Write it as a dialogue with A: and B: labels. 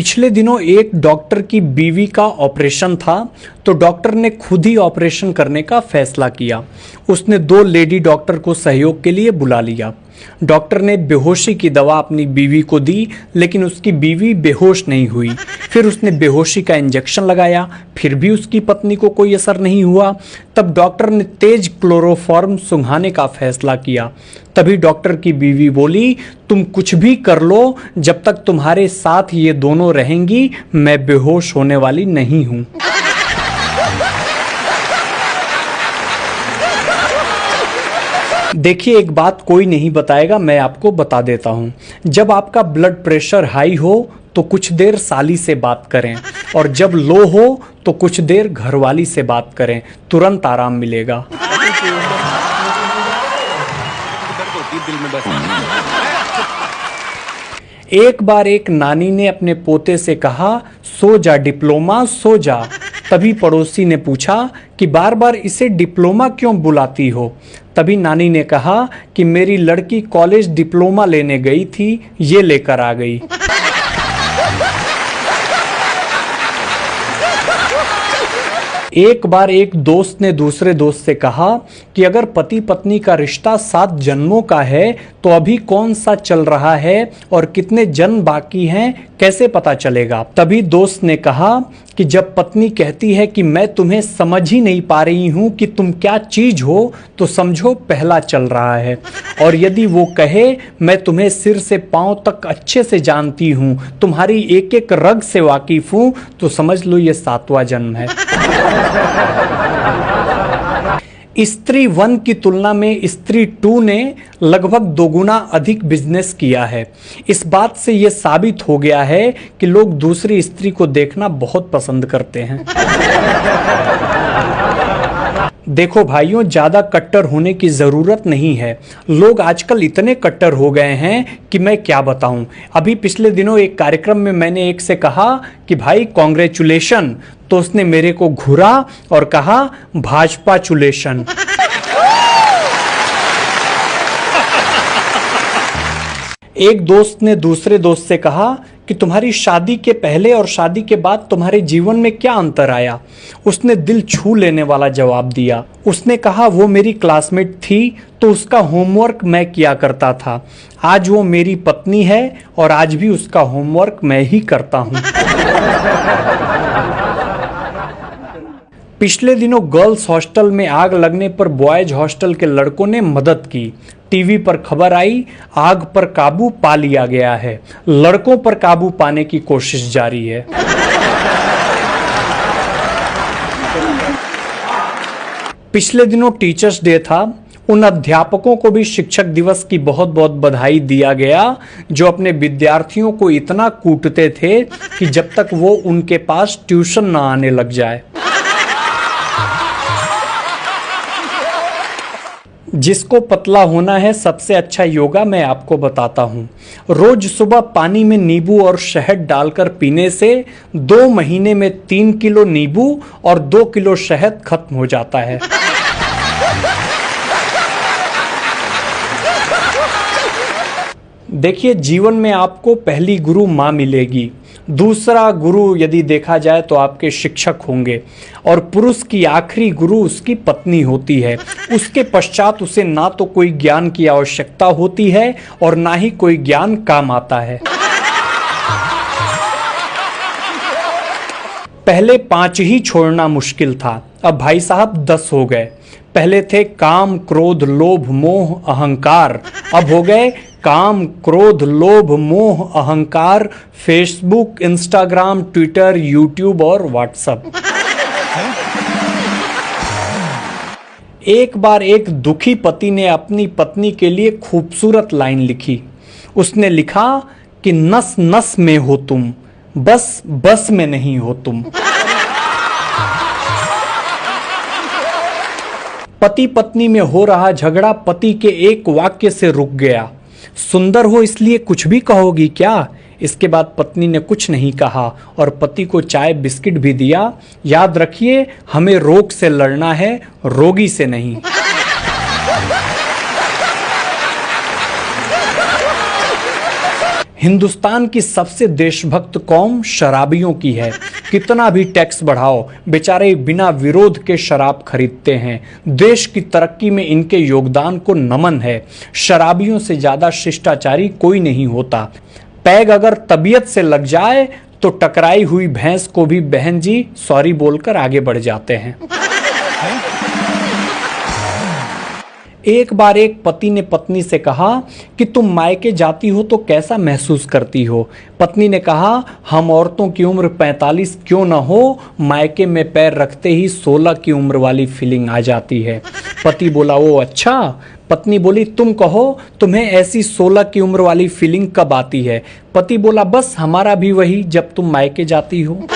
A: पिछले दिनों एक डॉक्टर की बीवी का ऑपरेशन था, तो डॉक्टर ने खुद ही ऑपरेशन करने का फैसला किया। उसने 2 लेडी डॉक्टर को सहयोग के लिए बुला लिया। डॉक्टर ने बेहोशी की दवा अपनी बीवी को दी, लेकिन उसकी बीवी बेहोश नहीं हुई। फिर उसने बेहोशी का इंजेक्शन लगाया, फिर भी उसकी पत्नी को कोई असर नहीं हुआ। तब डॉक्टर ने तेज क्लोरोफॉर्म सुंघाने का फैसला किया। तभी डॉक्टर की बीवी बोली, तुम कुछ भी कर लो, जब तक तुम्हारे साथ ये दोनों रहेंगी मैं बेहोश होने वाली नहीं हूं। देखिए, एक बात कोई नहीं बताएगा, मैं आपको बता देता हूं। जब आपका ब्लड प्रेशर हाई हो तो कुछ देर साली से बात करें, और जब लो हो तो कुछ देर घरवाली से बात करें, तुरंत आराम मिलेगा। एक बार एक नानी ने अपने पोते से कहा, सो जा डिप्लोमा सो जा। तभी पड़ोसी ने पूछा कि बार बार इसे डिप्लोमा क्यों बुलाती हो। तभी नानी ने कहा कि मेरी लड़की कॉलेज डिप्लोमा लेने गई थी, ये लेकर आ गई। एक बार एक दोस्त ने दूसरे दोस्त से कहा कि अगर पति पत्नी का रिश्ता 7 जन्मों का है तो अभी कौन सा चल रहा है और कितने जन्म बाकी हैं कैसे पता चलेगा। तभी दोस्त ने कहा कि जब पत्नी कहती है कि मैं तुम्हें समझ ही नहीं पा रही हूं कि तुम क्या चीज हो, तो समझो पहला चल रहा है। और यदि वो कहे मैं तुम्हें सिर से पांव तक अच्छे से जानती हूं, तुम्हारी एक एक रग से वाकिफ हूं, तो समझ लो ये 7वां जन्म है। स्त्री 1 की तुलना में स्त्री 2 ने लगभग 2 गुना अधिक बिजनेस किया है। इस बात से यह साबित हो गया है कि लोग दूसरी स्त्री को देखना बहुत पसंद करते हैं। देखो भाइयों, ज्यादा कट्टर होने की जरूरत नहीं है। लोग आजकल इतने कट्टर हो गए हैं कि मैं क्या बताऊं। अभी पिछले दिनों एक कार्यक्रम में मैंने एक से कहा कि भाई कांग्रेचुलेशन, तो उसने मेरे को घूरा और कहा भाजपा चुलेशन। एक दोस्त ने दूसरे दोस्त से कहा कि तुम्हारी शादी के पहले और शादी के बाद तुम्हारे जीवन में क्या अंतर आया। उसने दिल छू लेने वाला जवाब दिया। उसने कहा वो मेरी क्लासमेट थी तो उसका होमवर्क मैं किया करता था। आज वो मेरी पत्नी है और आज भी उसका होमवर्क मैं ही करता हूं। पिछले दिनों गर्ल्स हॉस्टल में आग लगने पर बॉयज हॉस्टल के लड़कों ने मदद की। टीवी पर खबर आई, आग पर काबू पा लिया गया है। लड़कों पर काबू पाने की कोशिश जारी है। पिछले दिनों टीचर्स डे था। उन अध्यापकों को भी शिक्षक दिवस की बहुत बहुत बधाई दिया गया जो अपने विद्यार्थियों को इतना कूटते थे कि जब तक वो उनके पास ट्यूशन न आने लग जाए। जिसको पतला होना है, सबसे अच्छा योगा मैं आपको बताता हूँ। रोज सुबह पानी में नींबू और शहद डालकर पीने से 2 महीने में 3 किलो नींबू और 2 किलो शहद खत्म हो जाता है। देखिए, जीवन में आपको पहली गुरु माँ मिलेगी। दूसरा गुरु यदि देखा जाए तो आपके शिक्षक होंगे, और पुरुष की आखिरी गुरु उसकी पत्नी होती है। उसके पश्चात उसे ना तो कोई ज्ञान की आवश्यकता होती है और ना ही कोई ज्ञान काम आता है। पहले 5 ही छोड़ना मुश्किल था, अब भाई साहब 10 हो गए। पहले थे काम, क्रोध, लोभ, मोह, अहंकार। अब हो गए काम, क्रोध, लोभ, मोह, अहंकार, फेसबुक, इंस्टाग्राम, ट्विटर, यूट्यूब और व्हाट्सएप। एक बार एक दुखी पति ने अपनी पत्नी के लिए खूबसूरत लाइन लिखी। उसने लिखा कि नस नस में हो तुम, बस बस में नहीं हो तुम। पति पत्नी में हो रहा झगड़ा पति के एक वाक्य से रुक गया। सुंदर हो इसलिए कुछ भी कहोगी क्या? इसके बाद पत्नी ने कुछ नहीं कहा और पति को चाय बिस्किट भी दिया। याद रखिए, हमें रोग से लड़ना है, रोगी से नहीं। हिंदुस्तान की सबसे देशभक्त कौम शराबियों की है। कितना भी टैक्स बढ़ाओ, बेचारे बिना विरोध के शराब खरीदते हैं। देश की तरक्की में इनके योगदान को नमन है। शराबियों से ज्यादा शिष्टाचारी कोई नहीं होता। पैग अगर तबीयत से लग जाए तो टकराई हुई भैंस को भी बहन जी सॉरी बोलकर आगे बढ़ जाते हैं। एक बार एक पति ने पत्नी से कहा कि तुम मायके जाती हो तो कैसा महसूस करती हो। पत्नी ने कहा, हम औरतों की उम्र 45 क्यों ना हो, मायके में पैर रखते ही 16 की उम्र वाली फीलिंग आ जाती है। पति बोला, ओ अच्छा। पत्नी बोली, तुम कहो तुम्हें ऐसी 16 की उम्र वाली फीलिंग कब आती है। पति बोला, बस हमारा भी वही, जब तुम मायके जाती हो।